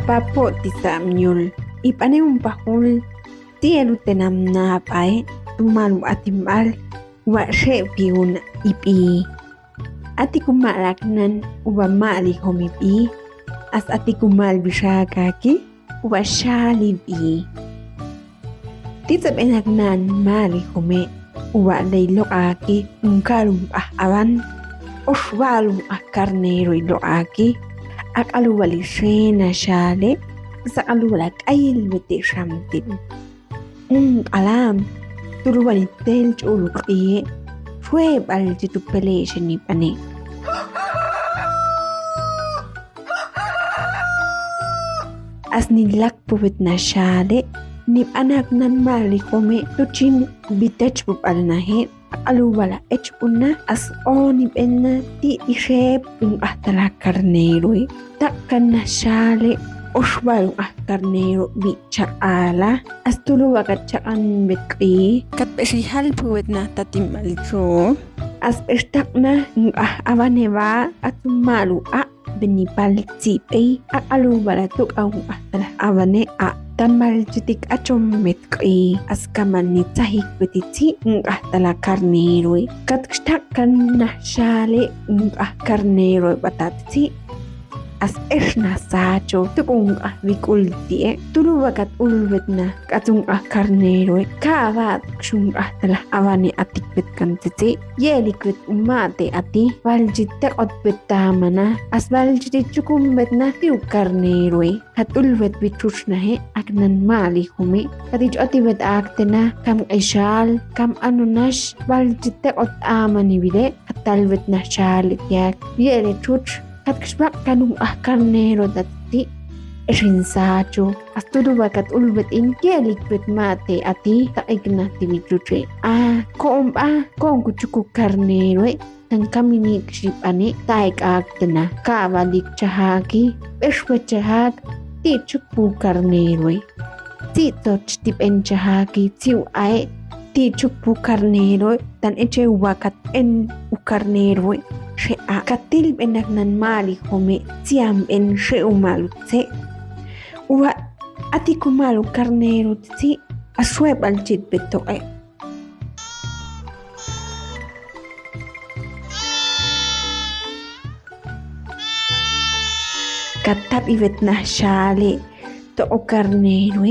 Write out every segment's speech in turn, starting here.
papo ti samyul ipane un pahul tielu tenam na pae tumalu atimbal wa she piun ipi ati kumalaknan uba mali homipi as ati kumal bishakaki uba shali bi titsab enaknan mali home uba leilokaki unkalum aban osvalum carnero iloaki akaluwali shena shale sakaluwala kayil bete shamtin alam turuwali tel chuluqi fue bal jitu pele sheni pane asnilak puwet na shale nip anak nan mali kome tuchin bitech bupal na he aluwala echpuna as oni benna ti ishep yung ahtala carnero takkan na shale oswal yung carnero bi chaala as tuluwa kat chaan betri kat pesihal puwet na tatimalicho as pestak na yung avaneva at malu benipal tsipe aluwala tuk ang ahtala avane tamal jitik achom metki as kamal ni tahik betiti ahtala carnero kat takkan na shale carnero batati as esna sacho tukung vikulti tuluwa kat ulwet na katung carnero kavat shung ahtala avani atik bet kantiti yelikwet umate ati valjitte ot betamana as valjiti chukum bet na tiu carnero kat ulwet bitushna he aknan mali humi katij oti bet aktena kam ishal kam anunash valjitte ot amani bile katalwet na shal yak yeli chuch kat kishbak kanung carnero dati rinsacho astuduwa kat ulbet in yelik bet mate ati taigna timichuche kong kuchuku carnero tan kamini kshipane taik aktena kavalik chahaki beshwe chahak ti chukpu carnero ti toch tip en chahaki tiu ae ti chukpu carnero tan eche wakat en carnero she katil benak nan mali home tiam en she umalutse wa ati kumalu carnero ti asweb al chit beto katap ivet na shale to o carnero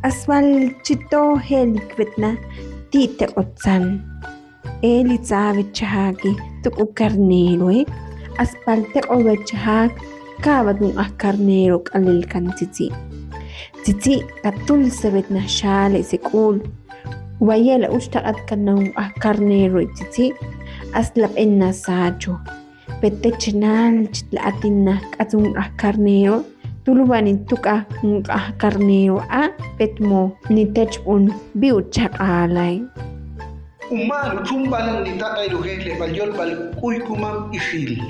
aswal chito helik vetna ti te otsan eli tsavit chahaki tuk carnero aspalte ovet chahak kavadung carnero kalil kan titi katul sebet na shale sekul wayela ustaat kanang carnero titi aslap en na sacho pete chenal chitlatin na katung carnero tuluwanin tuka carnero petmo ni techpun biu chak alay Umar chumbal ni tatay luhe le balyol bal kuy kumam isil.